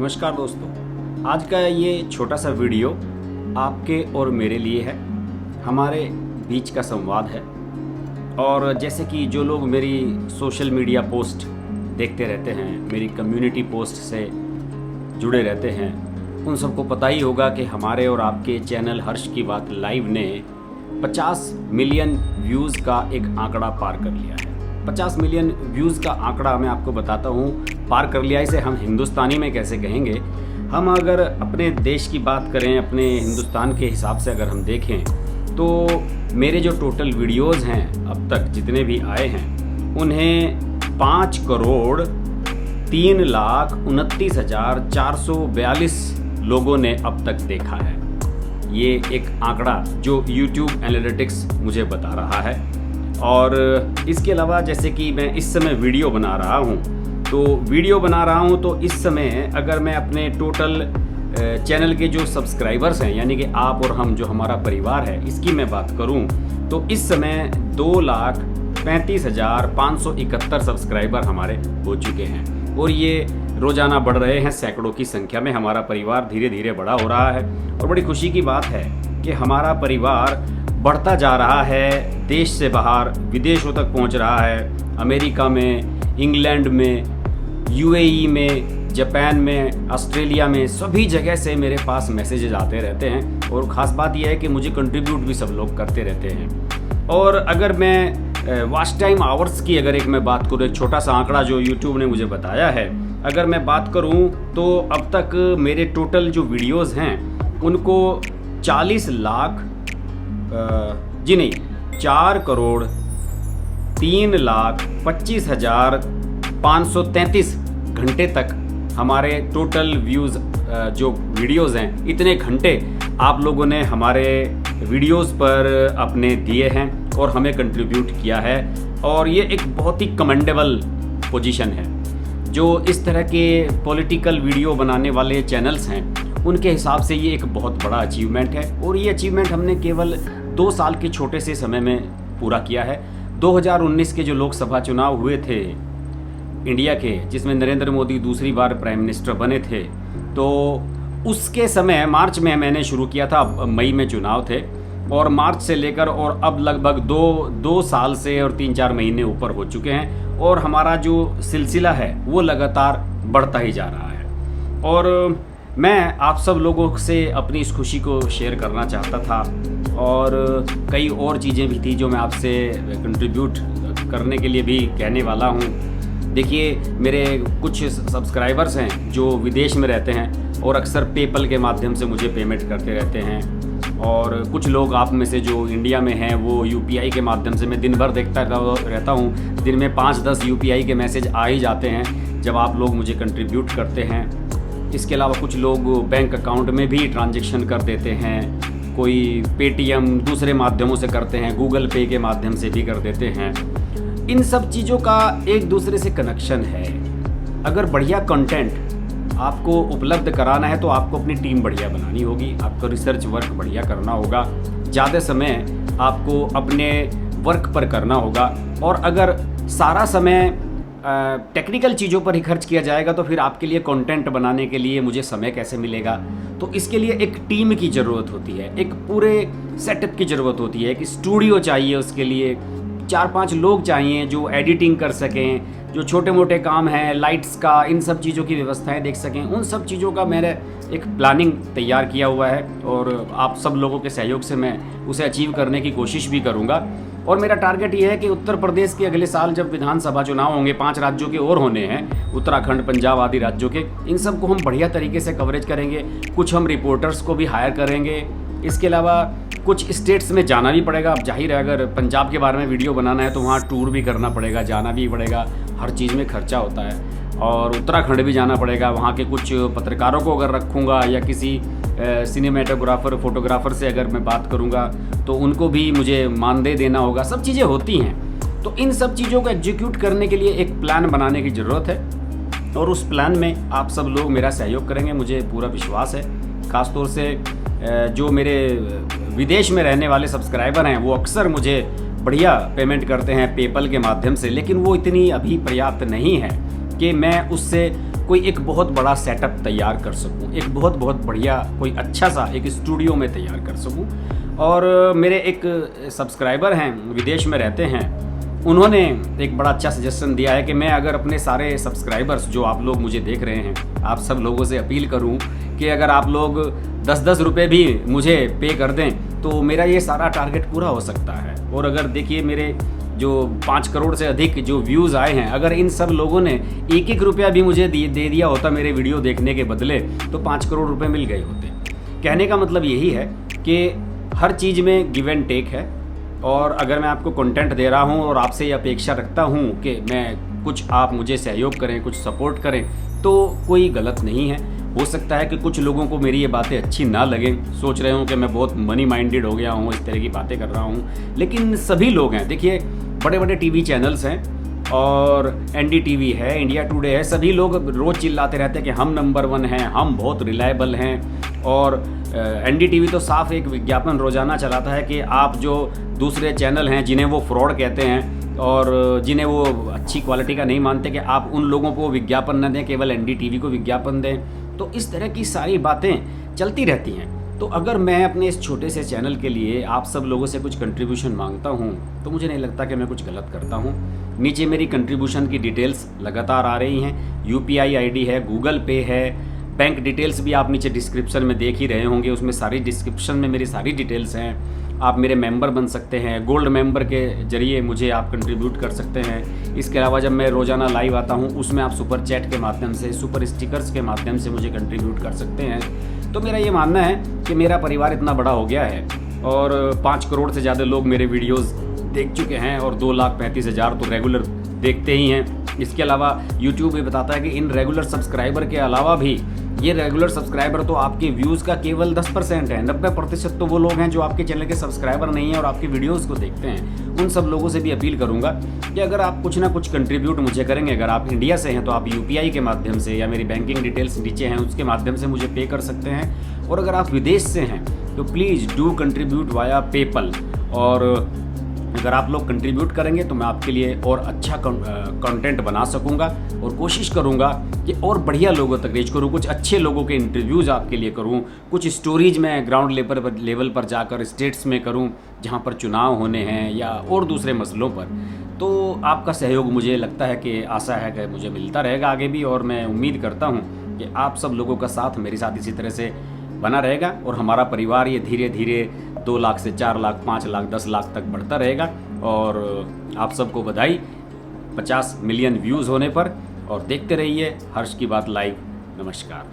नमस्कार दोस्तों, आज का ये छोटा सा वीडियो आपके और मेरे लिए है। हमारे बीच का संवाद है। और जैसे कि जो लोग मेरी सोशल मीडिया पोस्ट देखते रहते हैं, मेरी कम्युनिटी पोस्ट से जुड़े रहते हैं, उन सबको पता ही होगा कि हमारे और आपके चैनल हर्ष की बात लाइव ने 50 मिलियन व्यूज़ का एक आंकड़ा पार कर लिया है। 50 मिलियन व्यूज़ का आंकड़ा मैं आपको बताता हूँ पार कर लिया। इसे हम हिंदुस्तानी में कैसे कहेंगे? हम अगर अपने देश की बात करें, अपने हिंदुस्तान के हिसाब से अगर हम देखें तो मेरे जो टोटल वीडियोज़ हैं अब तक जितने भी आए हैं उन्हें 5,03,29,442 लोगों ने अब तक देखा है। ये एक आंकड़ा जो YouTube एनालिटिक्स मुझे बता रहा है। और इसके अलावा जैसे कि मैं इस समय वीडियो बना रहा हूँ तो इस समय अगर मैं अपने टोटल चैनल के जो सब्सक्राइबर्स हैं, यानी कि आप और हम जो हमारा परिवार है, इसकी मैं बात करूँ तो इस समय 2,35,571 सब्सक्राइबर हमारे हो चुके हैं। और ये रोज़ाना बढ़ रहे हैं, सैकड़ों की संख्या में हमारा परिवार धीरे धीरे बड़ा हो रहा है। और बड़ी खुशी की बात है कि हमारा परिवार बढ़ता जा रहा है, देश से बाहर विदेशों तक पहुंच रहा है। अमेरिका में, इंग्लैंड में, यूएई में, जापान में, ऑस्ट्रेलिया में, सभी जगह से मेरे पास मैसेजेस आते रहते हैं। और ख़ास बात यह है कि मुझे कंट्रीब्यूट भी सब लोग करते रहते हैं। और अगर मैं वॉच टाइम आवर्स की अगर एक बात करूँ, एक छोटा सा आंकड़ा जो यूट्यूब ने मुझे बताया है, अगर मैं बात करूँ तो अब तक मेरे टोटल जो वीडियोज़ हैं उनको 4,03,25,533 घंटे तक हमारे टोटल व्यूज़ जो वीडियोज़ हैं, इतने घंटे आप लोगों ने हमारे वीडियोज़ पर अपने दिए हैं और हमें कंट्रीब्यूट किया है। और ये एक बहुत ही कमेंडेबल पोजीशन है। जो इस तरह के पॉलिटिकल वीडियो बनाने वाले चैनल्स हैं उनके हिसाब से ये एक बहुत बड़ा अचीवमेंट है। और ये अचीवमेंट हमने केवल 2 साल के छोटे से समय में पूरा किया है। 2019 के जो लोकसभा चुनाव हुए थे इंडिया के, जिसमें नरेंद्र मोदी दूसरी बार प्राइम मिनिस्टर बने थे, तो उसके समय मार्च में मैंने शुरू किया था। मई में चुनाव थे और मार्च से लेकर और अब लगभग दो साल से और 3-4 महीने ऊपर हो चुके हैं। और हमारा जो सिलसिला है वो लगातार बढ़ता ही जा रहा है। और मैं आप सब लोगों से अपनी इस खुशी को शेयर करना चाहता था। और कई और चीज़ें भी थी जो मैं आपसे कंट्रीब्यूट करने के लिए भी कहने वाला हूँ। देखिए, मेरे कुछ सब्सक्राइबर्स हैं जो विदेश में रहते हैं और अक्सर पेपल के माध्यम से मुझे पेमेंट करते रहते हैं। और कुछ लोग आप में से जो इंडिया में हैं वो यूपीआई के माध्यम से, मैं दिन भर देखता रहता हूँ, दिन में 5-10 यूपीआई के मैसेज आ ही जाते हैं जब आप लोग मुझे कंट्रीब्यूट करते हैं। इसके अलावा कुछ लोग बैंक अकाउंट में भी ट्रांजैक्शन कर देते हैं, कोई पेटीएम दूसरे माध्यमों से करते हैं, गूगल पे के माध्यम से भी कर देते हैं। इन सब चीज़ों का एक दूसरे से कनेक्शन है। अगर बढ़िया कंटेंट आपको उपलब्ध कराना है तो आपको अपनी टीम बढ़िया बनानी होगी, आपको रिसर्च वर्क बढ़िया करना होगा, ज़्यादा समय आपको अपने वर्क पर करना होगा। और अगर सारा समय टेक्निकल चीज़ों पर ही खर्च किया जाएगा तो फिर आपके लिए कंटेंट बनाने के लिए मुझे समय कैसे मिलेगा? तो इसके लिए एक टीम की ज़रूरत होती है, एक पूरे सेटअप की ज़रूरत होती है, एक स्टूडियो चाहिए, उसके लिए 4-5 लोग चाहिए जो एडिटिंग कर सकें, जो छोटे मोटे काम हैं, लाइट्स का, इन सब चीज़ों की व्यवस्थाएं देख सकें। उन सब चीज़ों का मैंने एक प्लानिंग तैयार किया हुआ है और आप सब लोगों के सहयोग से मैं उसे अचीव करने की कोशिश भी करूँगा। और मेरा टारगेट ये है कि उत्तर प्रदेश के अगले साल जब विधानसभा चुनाव होंगे, 5 राज्यों के और होने हैं, उत्तराखंड, पंजाब आदि राज्यों के, इन सब को हम बढ़िया तरीके से कवरेज करेंगे। कुछ हम रिपोर्टर्स को भी हायर करेंगे। इसके अलावा कुछ स्टेट्स में जाना भी पड़ेगा। अब जाहिर है, अगर पंजाब के बारे में वीडियो बनाना है तो वहाँ टूर भी करना पड़ेगा, जाना भी पड़ेगा, हर चीज़ में खर्चा होता है। और उत्तराखंड भी जाना पड़ेगा, वहाँ के कुछ पत्रकारों को अगर रखूँगा या किसी सिनेमेटोग्राफर, फोटोग्राफर से अगर मैं बात करूँगा तो उनको भी मुझे मानदेय देना होगा। सब चीज़ें होती हैं। तो इन सब चीज़ों को एग्जीक्यूट करने के लिए एक प्लान बनाने की ज़रूरत है और उस प्लान में आप सब लोग मेरा सहयोग करेंगे, मुझे पूरा विश्वास है। ख़ासतौर से जो मेरे विदेश में रहने वाले सब्सक्राइबर हैं वो अक्सर मुझे बढ़िया पेमेंट करते हैं पेपल के माध्यम से, लेकिन वो इतनी अभी पर्याप्त नहीं है कि मैं उससे कोई एक बहुत बड़ा सेटअप तैयार कर सकूं, एक बहुत बढ़िया कोई अच्छा सा एक स्टूडियो में तैयार कर सकूं। और मेरे एक सब्सक्राइबर हैं, विदेश में रहते हैं, उन्होंने एक बड़ा अच्छा सजेशन दिया है कि मैं अगर अपने सारे सब्सक्राइबर्स जो आप लोग मुझे देख रहे हैं, आप सब लोगों से अपील करूं कि अगर आप लोग 10-10 रुपये भी मुझे पे कर दें तो मेरा ये सारा टारगेट पूरा हो सकता है। और अगर देखिए मेरे जो 5 करोड़ से अधिक जो व्यूज़ आए हैं, अगर इन सब लोगों ने 1-1 रुपया भी मुझे दे दिया होता मेरे वीडियो देखने के बदले, तो 5 करोड़ रुपए मिल गए होते। कहने का मतलब यही है कि हर चीज़ में गिव एंड टेक है। और अगर मैं आपको कंटेंट दे रहा हूं और आपसे ये अपेक्षा रखता हूं कि मैं कुछ आप मुझे सहयोग करें, कुछ सपोर्ट करें, तो कोई गलत नहीं है। हो सकता है कि कुछ लोगों को मेरी ये बातें अच्छी ना लगें, सोच रहे हों कि मैं बहुत मनी माइंडेड हो गया हूँ, इस तरह की बातें कर रहा हूँ, लेकिन सभी लोग हैं। देखिए बड़े बड़े टीवी चैनल्स हैं और NDTV है, इंडिया टुडे है, सभी लोग रोज़ चिल्लाते रहते हैं कि हम नंबर 1 हैं, हम बहुत रिलायबल हैं। और NDTV तो साफ एक विज्ञापन रोज़ाना चलाता है कि आप जो दूसरे चैनल हैं जिन्हें वो फ्रॉड कहते हैं और जिन्हें वो अच्छी क्वालिटी का नहीं मानते, कि आप उन लोगों को विज्ञापन न दें, केवल NDTV को विज्ञापन दें। तो इस तरह की सारी बातें चलती रहती हैं। तो अगर मैं अपने इस छोटे से चैनल के लिए आप सब लोगों से कुछ कंट्रीब्यूशन मांगता हूं, तो मुझे नहीं लगता कि मैं कुछ गलत करता हूं। नीचे मेरी कंट्रीब्यूशन की डिटेल्स लगातार आ रही हैं, UPI ID है, गूगल पे है, बैंक डिटेल्स भी आप नीचे डिस्क्रिप्शन में देख ही रहे होंगे, उसमें सारी डिस्क्रिप्शन में मेरी सारी डिटेल्स हैं। आप मेरे मेंबर बन सकते हैं, गोल्ड मेंबर के जरिए मुझे आप कंट्रीब्यूट कर सकते हैं। इसके अलावा जब मैं रोज़ाना लाइव आता हूं, उसमें आप सुपर चैट के माध्यम से, सुपर स्टिकर्स के माध्यम से मुझे कंट्रीब्यूट कर सकते हैं। तो मेरा ये मानना है कि मेरा परिवार इतना बड़ा हो गया है और 5 करोड़ से ज़्यादा लोग मेरे वीडियोज़ देख चुके हैं और 2,35,000 तो रेगुलर देखते ही हैं। इसके अलावा YouTube ये बताता है कि इन रेगुलर सब्सक्राइबर के अलावा भी ये रेगुलर सब्सक्राइबर तो आपके व्यूज़ का केवल 10% है, 90% तो वो लोग हैं जो आपके चैनल के सब्सक्राइबर नहीं हैं और आपके वीडियोज़ को देखते हैं। उन सब लोगों से भी अपील करूंगा कि अगर आप कुछ ना कुछ कंट्रीब्यूट मुझे करेंगे, अगर आप इंडिया से हैं तो आप UPI के माध्यम से या मेरी बैंकिंग डिटेल्स नीचे हैं उसके माध्यम से मुझे पे कर सकते हैं। और अगर आप विदेश से हैं तो please do contribute via PayPal. और अगर आप लोग कंट्रीब्यूट करेंगे तो मैं आपके लिए और अच्छा कंटेंट बना सकूंगा और कोशिश करूंगा कि और बढ़िया लोगों तक रीच करूं, कुछ अच्छे लोगों के इंटरव्यूज़ आपके लिए करूं, कुछ स्टोरीज मैं ग्राउंड लेवल पर जाकर स्टेट्स में करूं जहां पर चुनाव होने हैं या और दूसरे मसलों पर। तो आपका सहयोग मुझे लगता है कि आशा है कि मुझे मिलता रहेगा आगे भी, और मैं उम्मीद करता हूँ कि आप सब लोगों का साथ मेरे साथ इसी तरह से बना रहेगा और हमारा परिवार ये धीरे धीरे 2 लाख से 4 लाख, 5 लाख, 10 लाख तक बढ़ता रहेगा। और आप सबको बधाई 50 मिलियन व्यूज़ होने पर, और देखते रहिए हर्ष की बात लाइव। नमस्कार।